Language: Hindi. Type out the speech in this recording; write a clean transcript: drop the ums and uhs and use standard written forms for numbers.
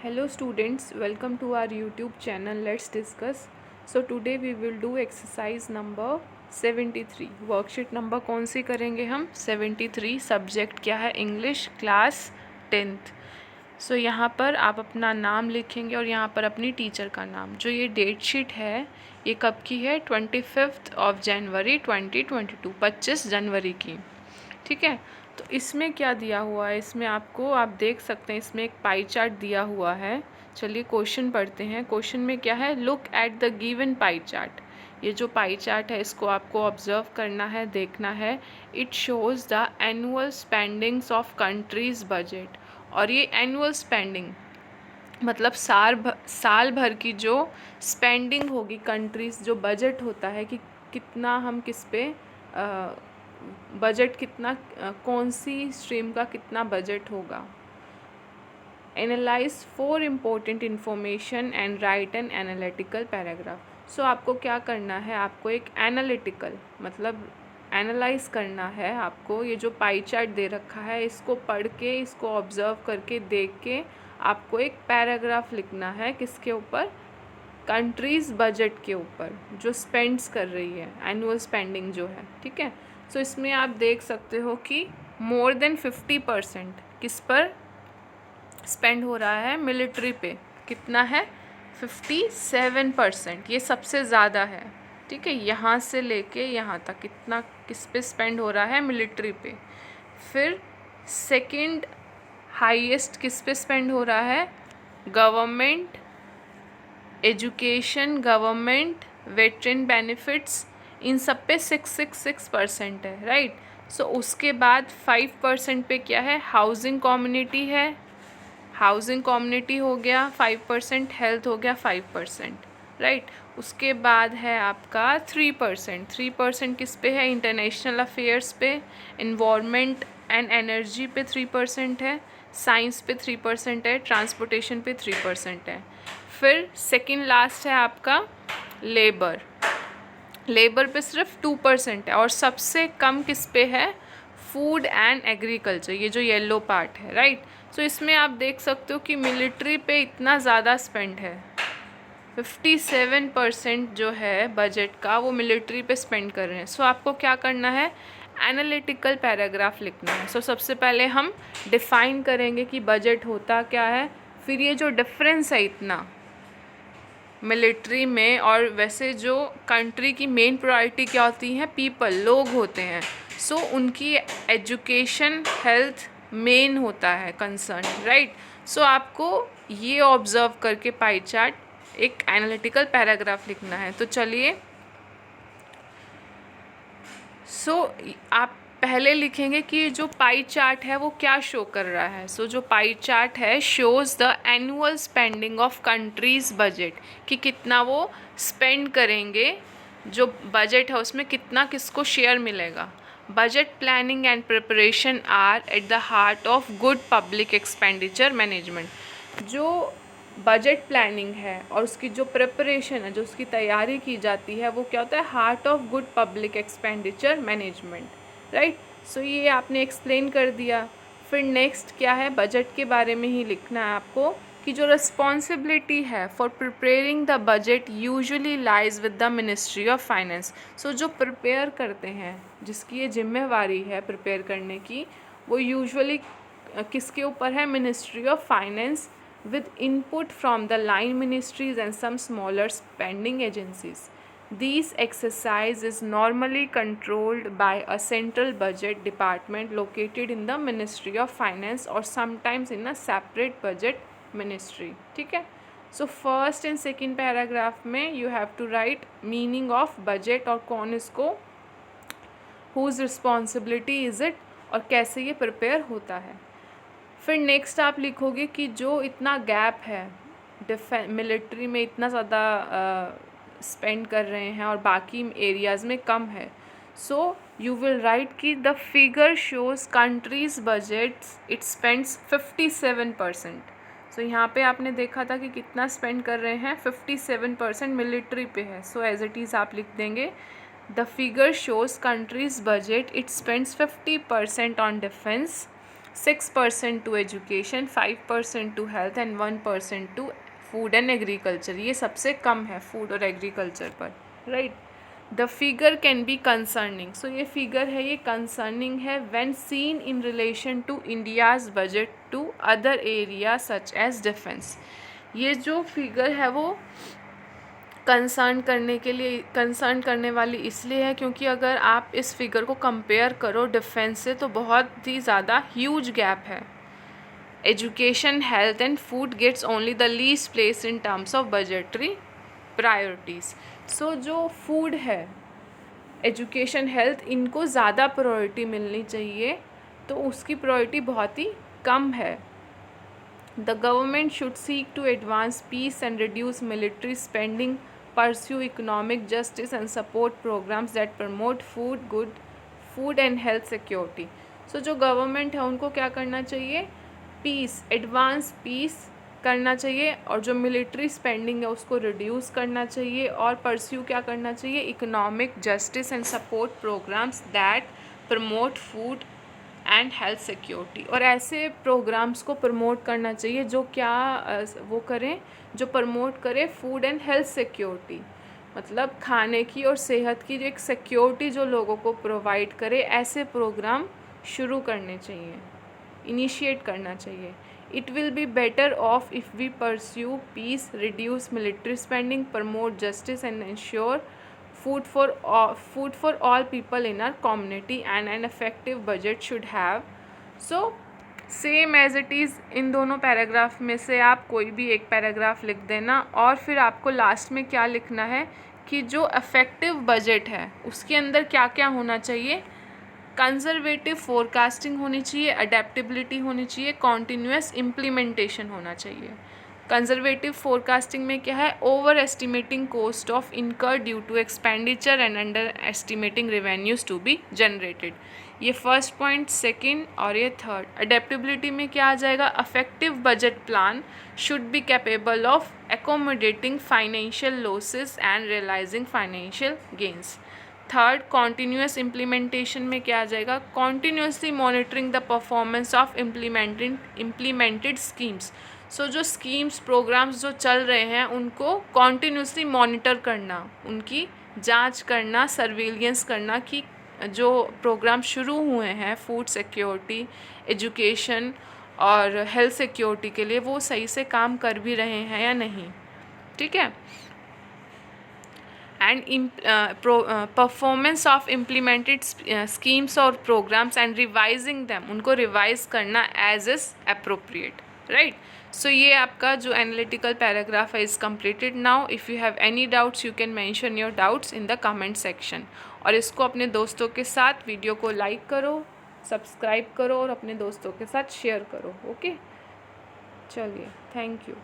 Hello students, welcome to our YouTube channel. Let's discuss. So today we will do exercise number 73. Worksheet number कौन सी करेंगे हम? 73. सब्जेक्ट क्या है? English, class 10th. सो यहाँ पर आप अपना नाम लिखेंगे और यहाँ पर अपनी टीचर का नाम. जो ये डेट शीट है ये कब की है? 25 जनवरी 2022, 25 जनवरी की. ठीक है. तो इसमें क्या दिया हुआ है? इसमें आपको आप देख सकते हैं इसमें एक पाई चार्ट दिया हुआ है. चलिए क्वेश्चन पढ़ते हैं. क्वेश्चन में क्या है? Look at the given pie chart. ये जो पाई चार्ट है इसको आपको ऑब्जर्व करना है, देखना है. It shows the annual spendings of countries budget. और ये एनुअल स्पेंडिंग मतलब साल भर की जो स्पेंडिंग होगी कंट्रीज़, जो बजट होता है कि कितना हम किस पे बजट कितना, कौन सी स्ट्रीम का कितना बजट होगा. Analyse 4 important information and write an analytical paragraph. So आपको क्या करना है? आपको एक एनालिटिकल मतलब एनालाइज करना है. आपको ये जो पाई चार्ट दे रखा है इसको पढ़ के, इसको ऑब्जर्व करके, देख के आपको एक पैराग्राफ लिखना है. किसके ऊपर? कंट्रीज़ बजट के ऊपर, जो स्पेंड्स कर रही है, एनुअल स्पेंडिंग जो है. ठीक है. सो इसमें आप देख सकते हो कि मोर देन 50% किस पर स्पेंड हो रहा है? मिलिट्री पे. कितना है? 57%. ये सबसे ज़्यादा है. ठीक है. यहाँ से लेके यहाँ तक कितना किस पे स्पेंड हो रहा है? मिलिट्री पे. फिर सेकंड हाईएस्ट किस पे स्पेंड हो रहा है? Government, education, government, veteran benefits, इन सब पे 666% है. राइट. सो उसके बाद 5% पे क्या है? हाउसिंग कम्युनिटी है. हाउसिंग कम्युनिटी हो गया 5%. हेल्थ हो गया 5%. राइट. उसके बाद है आपका 3%. 3% किस पे है? इंटरनेशनल अफेयर्स पे. इन्वायरमेंट एंड एनर्जी पे 3% है. साइंस पे 3% है. ट्रांसपोर्टेशन पे 3% है. फिर सेकंड लास्ट है आपका लेबर. लेबर पे सिर्फ 2% है. और सबसे कम किस पे है? फूड एंड एग्रीकल्चर, ये जो येलो पार्ट है. राइट. सो इसमें आप देख सकते हो कि मिलिट्री पे इतना ज़्यादा स्पेंड है. 57% जो है बजट का वो मिलिट्री पे स्पेंड कर रहे हैं. सो आपको क्या करना है? एनालिटिकल पैराग्राफ लिखना है. सो सबसे पहले हम डिफ़ाइन करेंगे कि बजट होता क्या है. फिर ये जो डिफरेंस है इतना मिलिट्री में और वैसे जो कंट्री की मेन प्रायोरिटी क्या होती है? पीपल, लोग होते हैं. सो उनकी एजुकेशन, हेल्थ मेन होता है कंसर्न. राइट. सो आपको ये ऑब्जर्व करके पाई चार्ट एक एनालिटिकल पैराग्राफ लिखना है. तो चलिए. सो आप पहले लिखेंगे कि जो पाई चार्ट है वो क्या शो कर रहा है. सो जो पाई चार्ट है shows the annual spending of countries budget, कि कितना वो स्पेंड करेंगे, जो बजट है उसमें कितना किसको शेयर मिलेगा. Budget planning and preparation are at the heart of good public expenditure management. जो बजट प्लानिंग है और उसकी जो प्रिपरेशन है, जो उसकी तैयारी की जाती है, वो क्या होता है? Heart of good public expenditure management. Right. So ये आपने एक्सप्लेन कर दिया. फिर नेक्स्ट क्या है? बजट के बारे में ही लिखना है आपको कि जो रिस्पॉन्सिबिलिटी है for preparing the budget usually lies with the ministry of finance. So जो प्रिपेयर करते हैं, जिसकी ये जिम्मेवारी है प्रिपेयर करने की, वो यूजुअली किसके ऊपर है? Ministry of finance with input from the line ministries and some smaller spending agencies. These exercise is normally controlled by a central budget department located in the Ministry of Finance or sometimes in a separate budget ministry. ठीक है. So first and second paragraph में you have to write meaning of budget और कौन इसको, whose responsibility is it, और कैसे ये प्रिपेयर होता है. फिर नेक्स्ट आप लिखोगे कि जो इतना गैप है, मिलिट्री में इतना ज़्यादा स्पेंड कर रहे हैं और बाकी एरियाज़ में कम है. सो यू विल राइट कि the figure shows countries budgets it spends 57%. सो यहाँ पे आपने देखा था कि कितना स्पेंड कर रहे हैं? 57% मिलिट्री पे है. सो एज इट इज़ आप लिख देंगे the figure shows country's budget it spends 50% on defence, 6% to education, 5% to health and 1% to food and agriculture. ये सबसे कम है फूड और एग्रीकल्चर पर, right. The figure can be concerning, so ये फिगर है, ये कंसर्निंग है when seen in relation to India's budget to other area such as defence. ये जो फिगर है वो कंसर्न करने वाली इसलिए है क्योंकि अगर आप इस फिगर को कंपेयर करो डिफेंस से तो बहुत ही ज़्यादा ह्यूज गैप है। Education, health and food gets only the least place in terms of budgetary priorities. So जो फूड है, एजुकेशन, हेल्थ, इनको ज़्यादा प्रायोरिटी मिलनी चाहिए, तो उसकी प्रायोरिटी बहुत ही कम है। The government should seek to advance peace and reduce military spending, pursue economic justice and support programs that promote food and health security। So जो गवर्नमेंट है उनको क्या करना चाहिए, पीस, एडवांस पीस करना चाहिए, और जो मिलिट्री स्पेंडिंग है उसको रिड्यूस करना चाहिए, और परस्यू क्या करना चाहिए, economic justice and support programmes that promote food and health security. और ऐसे प्रोग्राम्स को प्रमोट करना चाहिए जो क्या वो करें, जो प्रमोट करे फूड एंड हेल्थ सिक्योरिटी, मतलब खाने की और सेहत की जो एक सिक्योरिटी जो लोगों को प्रोवाइड करे, ऐसे प्रोग्राम शुरू करने चाहिए, इनिशिएट करना चाहिए। It will be better off if we pursue peace, reduce military spending, promote justice and ensure food for all people in our community, and an effective budget should have। so same as it is in दोनों पैराग्राफ में से आप कोई भी एक पैराग्राफ लिख देना, और फिर आपको लास्ट में क्या लिखना है कि जो इफ़ेक्टिव बजट है उसके अंदर क्या क्या होना चाहिए, कंजर्वेटिव फोरकास्टिंग होनी चाहिए, अडेप्टेबिलिटी होनी चाहिए, कॉन्टीन्यूअस इम्प्लीमेंटेशन होना चाहिए। कंजर्वेटिव फोरकास्टिंग में क्या है, over estimating cost of incur due to expenditure and under estimating revenues to be generated. ये फर्स्ट पॉइंट, सेकंड और ये थर्ड। अडेप्टेबिलिटी में क्या आ जाएगा, effective budget plan should be capable of accommodating financial losses and realising financial gains. Third, continuous implementation में क्या आ जाएगा, continuously monitoring the performance of implemented schemes. So जो स्कीम्स, प्रोग्राम्स जो चल रहे हैं उनको कॉन्टीन्यूसली मॉनिटर करना, उनकी जांच करना, सर्विलियंस करना कि जो प्रोग्राम शुरू हुए हैं फूड सिक्योरिटी, एजुकेशन और हेल्थ सिक्योरिटी के लिए, वो सही से काम कर भी रहे हैं या नहीं, ठीक है। And performance of implemented schemes और प्रोग्राम्स एंड रिवाइजिंग दैम, उनको रिवाइज करना as is appropriate, right. So ये आपका जो एनालिटिकल पैराग्राफ है is completed. Now if you have any doubts you can mention your doubts in the comment section, और इसको अपने दोस्तों के साथ, वीडियो को लाइक करो, सब्सक्राइब करो और अपने दोस्तों के साथ शेयर करो। ओके, चलिए, थैंक यू।